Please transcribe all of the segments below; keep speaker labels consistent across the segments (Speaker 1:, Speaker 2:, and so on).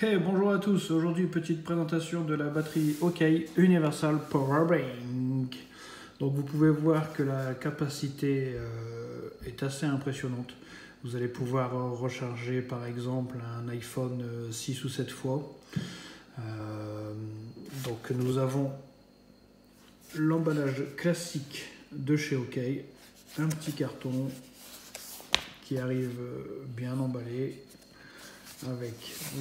Speaker 1: Hey, bonjour à tous, aujourd'hui petite présentation de la batterie OK Universal Power Bank. Donc vous pouvez voir que la capacité est assez impressionnante. Vous allez pouvoir recharger par exemple un iPhone 6 ou 7 fois. Donc nous avons l'emballage classique de chez OK, un petit carton qui arrive bien emballé. Avec,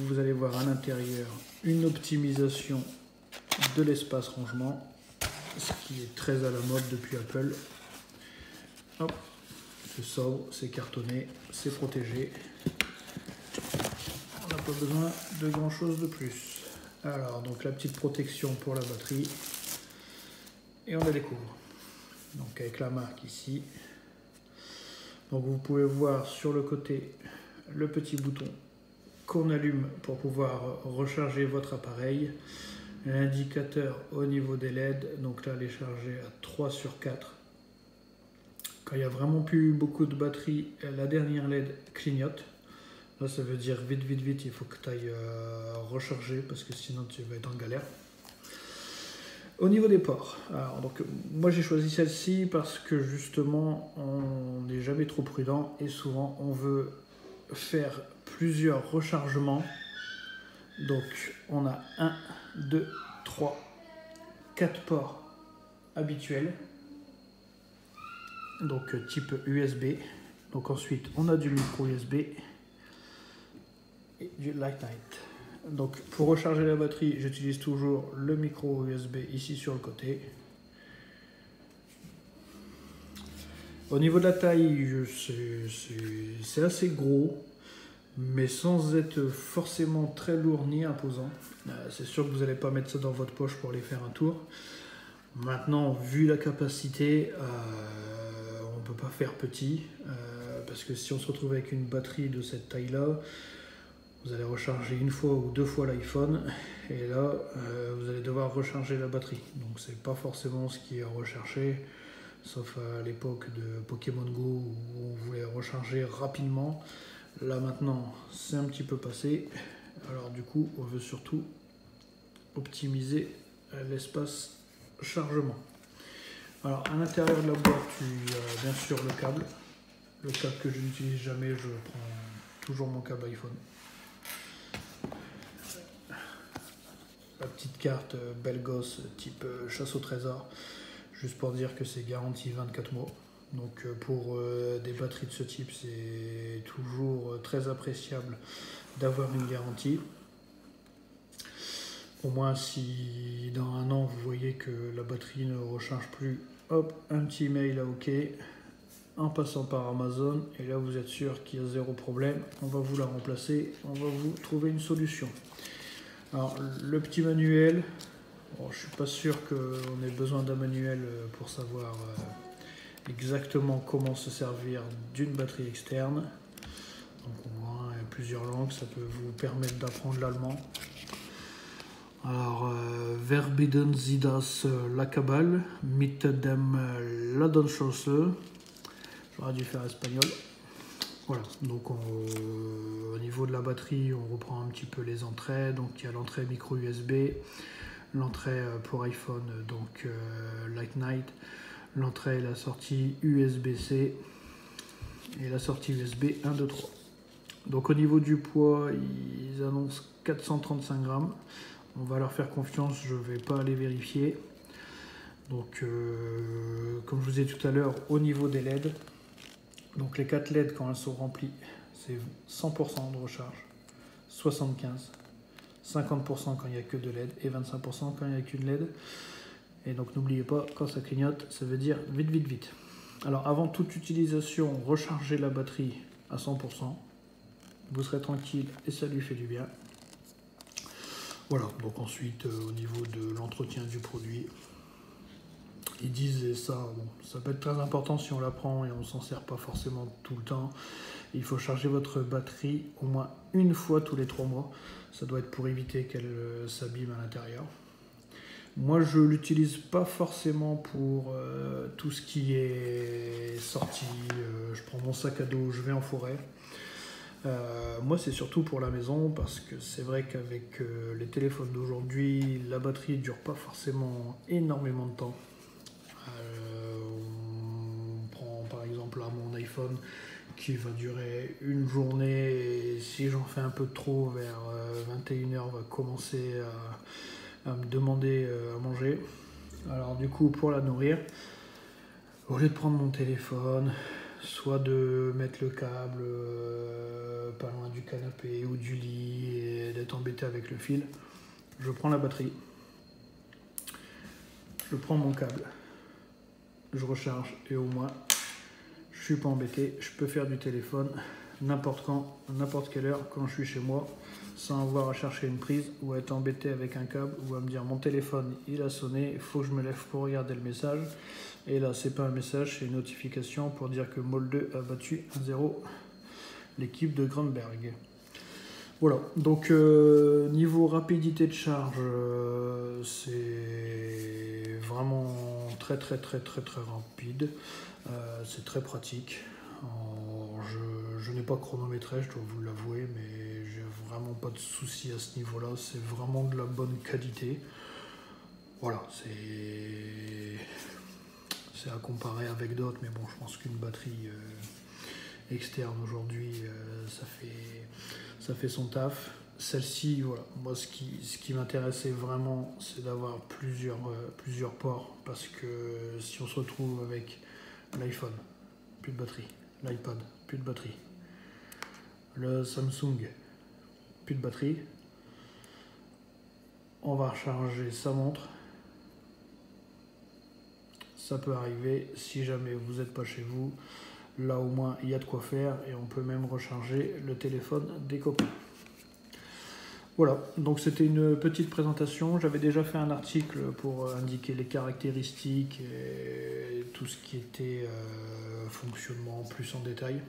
Speaker 1: vous allez voir à l'intérieur, une optimisation de l'espace rangement, ce qui est très à la mode depuis Apple. Hop, c'est sobre, c'est cartonné, c'est protégé. On n'a pas besoin de grand chose de plus. Alors, donc la petite protection pour la batterie. Et on la découvre. Donc avec la marque ici. Donc vous pouvez voir sur le côté le petit bouton qu'on allume pour pouvoir recharger votre appareil. L'indicateur au niveau des LED, donc là elle est chargée à 3 sur 4. Quand il n'y a vraiment plus beaucoup de batterie, la dernière LED clignote. Là ça veut dire vite, il faut que tu ailles recharger parce que sinon tu vas être en galère. Au niveau des ports, alors donc moi j'ai choisi celle-ci parce que justement on n'est jamais trop prudent et souvent on veut faire plusieurs rechargements. Donc on a 1, 2, 3, 4 ports habituels. Donc type USB. Donc ensuite on a du micro USB et du Lightnight. Donc pour recharger la batterie, j'utilise toujours le micro USB ici sur le côté. Au niveau de la taille, c'est assez gros, mais sans être forcément très lourd ni imposant. C'est sûr que vous n'allez pas mettre ça dans votre poche pour aller faire un tour. Maintenant, vu la capacité, on ne peut pas faire petit, parce que si on se retrouve avec une batterie de cette taille-là, vous allez recharger une fois ou deux fois l'iPhone, et là, vous allez devoir recharger la batterie. Donc c'est pas forcément ce qui est recherché, sauf à l'époque de Pokémon Go où on voulait recharger rapidement. Là maintenant, c'est un petit peu passé. Alors du coup, on veut surtout optimiser l'espace chargement. Alors à l'intérieur de la boîte, il y a bien sûr le câble. Le câble que je n'utilise jamais, je prends toujours mon câble iPhone. La petite carte belle gosse type chasse au trésor, juste pour dire que c'est garanti 24 mois. Donc pour des batteries de ce type, c'est toujours très appréciable d'avoir une garantie. Au moins si dans un an vous voyez que la batterie ne recharge plus, hop, un petit mail à OK en passant par Amazon et là vous êtes sûr qu'il y a zéro problème. On va vous la remplacer, on va vous trouver une solution. Alors le petit manuel, bon, je suis pas sûr qu'on ait besoin d'un manuel pour savoir exactement comment se servir d'une batterie externe. Donc au moins il y a plusieurs langues, ça peut vous permettre d'apprendre l'allemand. Alors, Verbiden Sie das la Kabal mit dem Ladenschosse. J'aurais dû faire espagnol. Voilà, donc au niveau de la batterie, on reprend un petit peu les entrées. Donc il y a l'entrée micro USB, l'entrée pour iPhone, donc Lightnight, l'entrée et la sortie USB-C et la sortie USB 1, 2, 3. Donc au niveau du poids, ils annoncent 435 grammes. On va leur faire confiance, je ne vais pas aller vérifier. Donc comme je vous ai dit tout à l'heure, au niveau des LED, donc les 4 LED quand elles sont remplies, c'est 100% de recharge, 75, 50% quand il n'y a que de LED et 25% quand il n'y a qu'une LED. Et donc n'oubliez pas, quand ça clignote, ça veut dire vite. Alors avant toute utilisation, rechargez la batterie à 100%. Vous serez tranquille et ça lui fait du bien. Voilà, donc ensuite au niveau de l'entretien du produit, ils disent ça, bon, ça peut être très important si on la prend et on s'en sert pas forcément tout le temps. Il faut charger votre batterie au moins une fois tous les 3 mois. Ça doit être pour éviter qu'elle s'abîme à l'intérieur. Moi je l'utilise pas forcément pour tout ce qui est sorti. Je prends mon sac à dos, je vais en forêt. Moi, c'est surtout pour la maison parce que c'est vrai qu'avec les téléphones d'aujourd'hui, la batterie ne dure pas forcément énormément de temps. On prend par exemple là mon iPhone qui va durer une journée et si j'en fais un peu trop, vers 21h, va commencer à me demander à manger. Alors du coup, pour la nourrir, au lieu de prendre mon téléphone, soit de mettre le câble pas loin du canapé ou du lit et d'être embêté avec le fil, je prends la batterie, je prends mon câble, je recharge et au moins je suis pas embêté, je peux faire du téléphone n'importe quand, n'importe quelle heure quand je suis chez moi, sans avoir à chercher une prise ou à être embêté avec un câble ou à me dire mon téléphone il a sonné, il faut que je me lève pour regarder le message. Et là c'est pas un message, c'est une notification pour dire que Molde a battu 1-0 l'équipe de Grunberg. Voilà, donc niveau rapidité de charge, c'est vraiment très rapide, c'est très pratique. Je n'ai pas chronométré, je dois vous l'avouer, mais j'ai vraiment pas de soucis à ce niveau-là, c'est vraiment de la bonne qualité. Voilà, c'est à comparer avec d'autres, mais bon, je pense qu'une batterie externe aujourd'hui, ça fait son taf. Celle-ci, voilà, moi ce qui m'intéressait vraiment, c'est d'avoir plusieurs ports, parce que si on se retrouve avec l'iPhone, plus de batterie, l'iPad, plus de batterie, le Samsung, plus de batterie, on va recharger sa montre. Ça peut arriver si jamais vous n'êtes pas chez vous. Là au moins il y a de quoi faire et on peut même recharger le téléphone des copains. Voilà, donc c'était une petite présentation. J'avais déjà fait un article pour indiquer les caractéristiques et tout ce qui était fonctionnement plus en détail.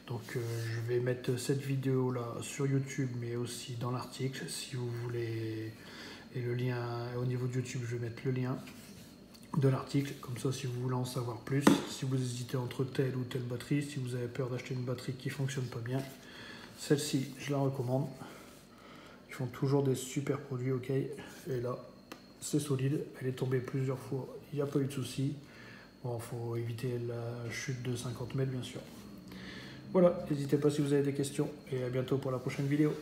Speaker 1: Donc je vais mettre cette vidéo là sur YouTube mais aussi dans l'article si vous voulez. Et le lien au niveau de YouTube, je vais mettre le lien de l'article, comme ça si vous voulez en savoir plus, si vous hésitez entre telle ou telle batterie, si vous avez peur d'acheter une batterie qui fonctionne pas bien, celle-ci je la recommande. Ils font toujours des super produits, ok, et là c'est solide, elle est tombée plusieurs fois, il n'y a pas eu de souci. Bon, faut éviter la chute de 50 mètres bien sûr. Voilà, n'hésitez pas si vous avez des questions et à bientôt pour la prochaine vidéo.